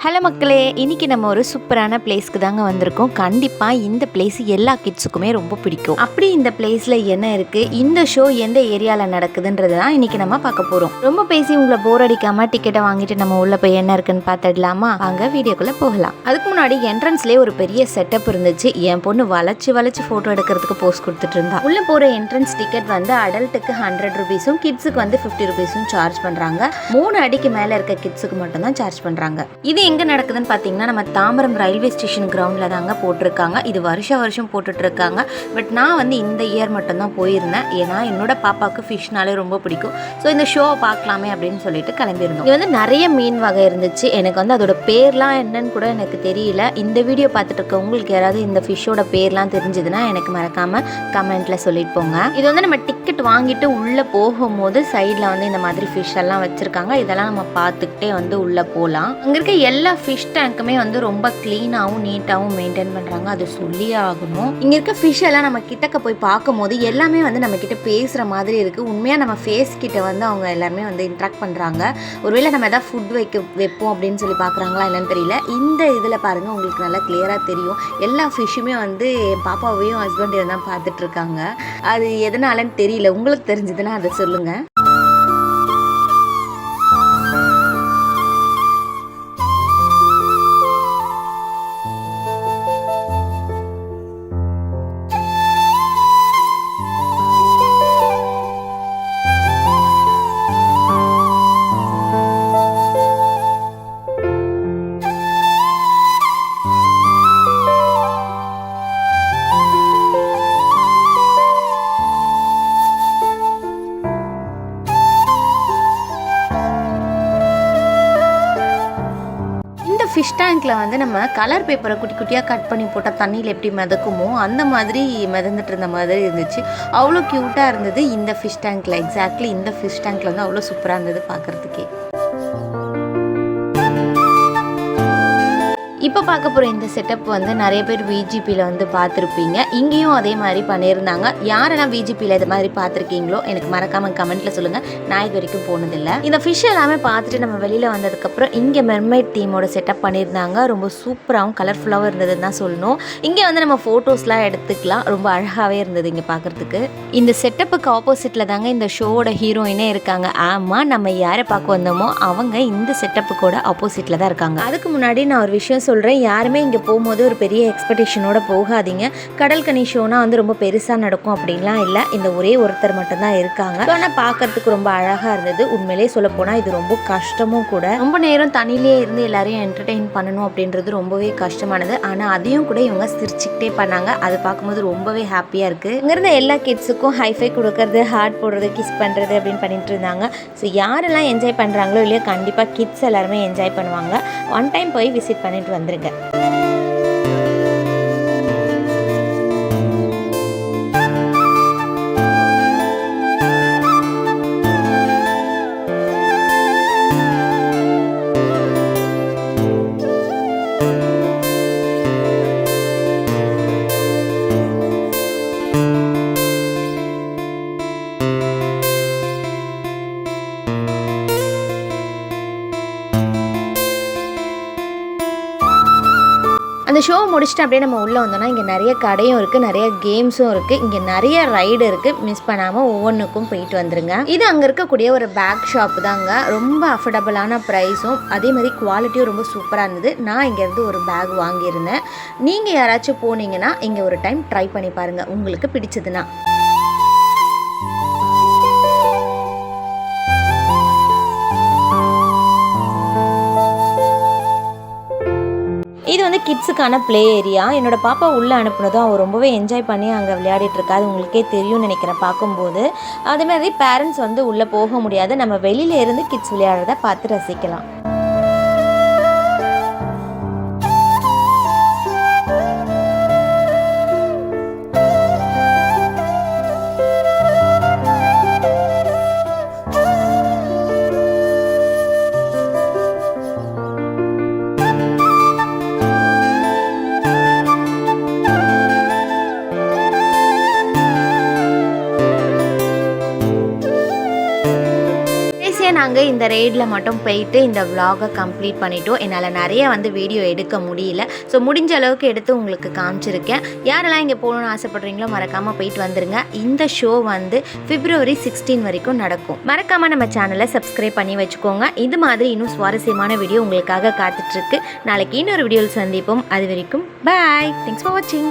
Hello மக்களே, இன்றைக்கி நம்ம ஒரு சூப்பரான பிளேஸ்க்கு தாங்க வந்திருக்கோம். கண்டிப்பாக இந்த பிளேஸ் எல்லா கிட்ஸுக்குமே ரொம்ப பிடிக்கும். அப்படி இந்த பிளேஸில் என்ன இருக்குது, இந்த ஷோ எந்த ஏரியாவில் நடக்குதுன்றது தான் இன்றைக்கி நம்ம பார்க்க போகிறோம். ரொம்ப பேசி உங்களை போர் அடிக்காமல் டிக்கெட்டை வாங்கிட்டு நம்ம உள்ளே போய் என்ன இருக்குன்னு பார்த்துடலாமா? வாங்க வீடியோக்குள்ளே போகலாம். அதுக்கு முன்னாடி என்ட்ரன்ஸ்லேயே ஒரு பெரிய செட்டப் இருந்துச்சு. என் பொண்ணு வளைச்சு ஃபோட்டோ எடுக்கிறதுக்கு போஸ்ட் கொடுத்துட்டு இருந்தா. உள்ளே போகிற என்ட்ரன்ஸ் டிக்கெட் வந்து அடல்ட்டுக்கு 100 ருபீஸும் கிட்ஸுக்கு வந்து 50 ருபீஸும் சார்ஜ் பண்ணுறாங்க. 3 அடிக்கு மேலே இருக்க கிட்ஸுக்கு மட்டும் தான் சார்ஜ் பண்ணுறாங்க. இது எங்கே நடக்குதுன்னு பார்த்தீங்கன்னா, நம்ம தாம்பரம் ரயில்வே ஸ்டேஷன் கிரவுண்டில் தாங்க போட்டிருக்காங்க. இது வருஷம் போட்டுட்டு இருக்காங்க. பட் நான் வந்து இந்த இயர் மட்டும்தான் போயிருந்தேன். ஏன்னா என்னோட பாப்பாவுக்கு ஃபிஷ்னாலே ரொம்ப பிடிக்கும். ஸோ இந்த ஷோவை பார்க்கலாமே அப்படின்னு சொல்லிட்டு கிளம்பியிருந்தோம். இது வந்து நிறைய மீன் வகை இருந்துச்சு. எனக்கு வந்து அதோட பேர்லாம் என்னன்னு கூட எனக்கு தெரியல. இந்த வீடியோ பார்த்துட்டு இருக்க உங்களுக்கு யாராவது இந்த ஃபிஷ்ஷோட பேர்லாம் தெரிஞ்சதுன்னா எனக்கு மறக்காமல் கமெண்ட்டில் சொல்லிட்டு போங்க. இது வந்து நம்ம டிக்கெட் வாங்கிட்டு உள்ளே போகும்போது சைடில் வந்து இந்த மாதிரி ஃபிஷ் எல்லாம் வச்சுருக்காங்க. இதெல்லாம் நம்ம பார்த்துக்கிட்டே வந்து உள்ளே போகலாம். அங்கே இருக்க எல்லா ஃபிஷ் டேங்க்குமே வந்து ரொம்ப க்ளீனாகவும் நீட்டாகவும் மெயின்டைன் பண்ணுறாங்க. அது சொல்லியே ஆகணும். இங்கே இருக்க ஃபிஷ் எல்லாம் நம்ம கிட்டக்க போய் பார்க்கும்போது எல்லாமே வந்து நம்ம கிட்ட பேசுகிற மாதிரி இருக்குது. உண்மையாக நம்ம ஃபேஸ் கிட்ட வந்து அவங்க எல்லாருமே வந்து இன்ட்ராக்ட் பண்ணுறாங்க. ஒருவேளை நம்ம எதாவது ஃபுட் வைப்போம் அப்படின்னு சொல்லி பார்க்குறாங்களா என்னன்னு தெரியல. இந்த இதில் பாருங்கள், உங்களுக்கு நல்லா கிளியராக தெரியும். எல்லா ஃபிஷ்ஷுமே வந்து என் பாப்பாவையும் ஹஸ்பண்டையும் தான் பார்த்துட்ருக்காங்க. அது எதனாலன்னு தெரியல. உங்களுக்கு தெரிஞ்சதுன்னா அதை சொல்லுங்கள். ஃபிஷ் டேங்க்கில் வந்து நம்ம கலர் பேப்பரை குட்டி குட்டியாக கட் பண்ணி போட்டால் தண்ணியில் எப்படி மிதக்குமோ அந்த மாதிரி மிதந்துட்டு இருந்த மாதிரி இருந்துச்சு. அவ்வளோ க்யூட்டாக இருந்தது இந்த ஃபிஷ் டேங்க்கில். எக்ஸாக்ட்லி இந்த ஃபிஷ் டேங்க்கில் வந்து அவ்வளோ சூப்பராக இருந்தது பார்க்குறதுக்கே. இப்போ பார்க்க போகிற இந்த செட்டப் வந்து நிறைய பேர் விஜிபியில் வந்து பார்த்துருப்பீங்க. இங்கேயும் அதே மாதிரி பண்ணியிருந்தாங்க. யாரெல்லாம் விஜிபியில் இது மாதிரி பார்த்துருக்கீங்களோ எனக்கு மறக்காமல் கமெண்ட்டில் சொல்லுங்கள். நான் இது வரைக்கும் போனதில்லை. இந்த ஃபிஷ் எல்லாமே பார்த்துட்டு நம்ம வெளியில் வந்ததுக்கப்புறம் இங்கே மெர்மைட் தீமோட செட்டப் பண்ணியிருந்தாங்க. ரொம்ப சூப்பராகவும் கலர்ஃபுல்லாகவும் இருந்ததுன்னு தான் சொல்லணும். இங்கே வந்து நம்ம ஃபோட்டோஸ்லாம் எடுத்துக்கலாம். ரொம்ப அழகாகவே இருந்தது இங்கே பார்க்குறதுக்கு. இந்த செட்டப்புக்கு ஆப்போசிட்டில் தாங்க இந்த ஷோவோட ஹீரோயினே இருக்காங்க. ஆமாம், நம்ம யாரை பார்க்க வந்தோமோ அவங்க இந்த செட்டப்புக்கோட ஆப்போசிட்டில் தான் இருக்காங்க. அதுக்கு முன்னாடி நான் ஒரு விஷயம் சொல்கிறேன். யாருமே இங்கே போகும்போது ஒரு பெரிய எக்ஸ்பெக்டேஷனோட போகாதீங்க. கடல் கனி ஷோனா வந்து ரொம்ப பெருசாக நடக்கும் அப்படின்லாம் இல்லை. இந்த ஒரே ஒருத்தர் மட்டும்தான் இருக்காங்க. ஆனால் பார்க்கறதுக்கு ரொம்ப அழகாக இருந்தது. உண்மையிலேயே சொல்ல போனால் இது ரொம்ப கஷ்டமும் கூட. ரொம்ப நேரம் தண்ணியிலே இருந்து எல்லாரையும் என்டர்டெயின் பண்ணணும் அப்படின்றது ரொம்பவே கஷ்டமானது. ஆனால் அதையும் கூட இவங்க சிரிச்சுக்கிட்டே பண்ணாங்க. அது பார்க்கும்போது ரொம்பவே ஹாப்பியாக இருக்குது. இங்கேருந்து எல்லா கிட்ஸுக்கும் ஹைஃபை கொடுக்கறது, ஹார்ட் போடுறது, கிஸ் பண்ணுறது அப்படின்னு பண்ணிட்டு இருந்தாங்க. ஸோ யாரெல்லாம் என்ஜாய் பண்ணுறாங்களோ இல்லையோ கண்டிப்பாக கிட்ஸ் எல்லாருமே என்ஜாய் பண்ணுவாங்க. ஒன் டைம் போய் விசிட் பண்ணிட்டு வந்துருங்க. அந்த ஷோ முடிச்சுட்டு அப்படியே நம்ம உள்ளே வந்தோம்னா இங்கே நிறைய கடையும் இருக்குது, நிறைய கேம்ஸும் இருக்குது, இங்கே நிறைய ரைடு இருக்குது. மிஸ் பண்ணாமல் ஒவ்வொன்றுக்கும் போயிட்டு வந்துருங்க. இது அங்கே இருக்கக்கூடிய ஒரு பேக் ஷாப் தாங்க. ரொம்ப அஃபோர்டபுளான ப்ரைஸும் அதே மாதிரி குவாலிட்டியும் ரொம்ப சூப்பராக இருந்தது. நான் இங்கேருந்து ஒரு பேக் வாங்கியிருந்தேன். நீங்கள் யாராச்சும் போனீங்கன்னா இங்கே ஒரு டைம் ட்ரை பண்ணி பாருங்கள், உங்களுக்கு பிடிச்சதுன்னா. இது வந்து கிட்ஸுக்கான ப்ளே ஏரியா. என்னோடய பாப்பா உள்ளே அனுப்புனதும் அவள் ரொம்பவே என்ஜாய் பண்ணி அங்கே விளையாடிட்டு இருக்கா. அது உங்களுக்கே தெரியும்னு நினைக்கிறேன் பார்க்கும்போது. அதே மாதிரி பேரண்ட்ஸ் வந்து உள்ளே போக முடியாது. நம்ம வெளியில இருந்து கிட்ஸ் விளையாடுறத பார்த்து ரசிக்கலாம். நாங்கள் இந்த ரெய்டில் மட்டும் போயிட்டு இந்த vlog-அ கம்ப்ளீட் பண்ணிட்டோம். என்னால் நிறைய வந்து வீடியோ எடுக்க முடியல. ஸோ முடிஞ்ச அளவுக்கு எடுத்து உங்களுக்கு காமிச்சிருக்கேன். யாரெல்லாம் இங்கே போகணுன்னு ஆசைப்படுறீங்களோ மறக்காமல் போயிட்டு வந்துருங்க. இந்த ஷோ வந்து February 16 வரைக்கும் நடக்கும். மறக்காமல் நம்ம சேனலை சப்ஸ்கிரைப் பண்ணி வச்சுக்கோங்க. இது மாதிரி இன்னும் சுவாரஸ்யமான வீடியோ உங்களுக்காக காத்துட்ருக்கு. நாளைக்கு இன்னொரு வீடியோவில் சந்திப்போம். அது வரைக்கும் பாய். தேங்க்ஸ் ஃபார் வாட்சிங்.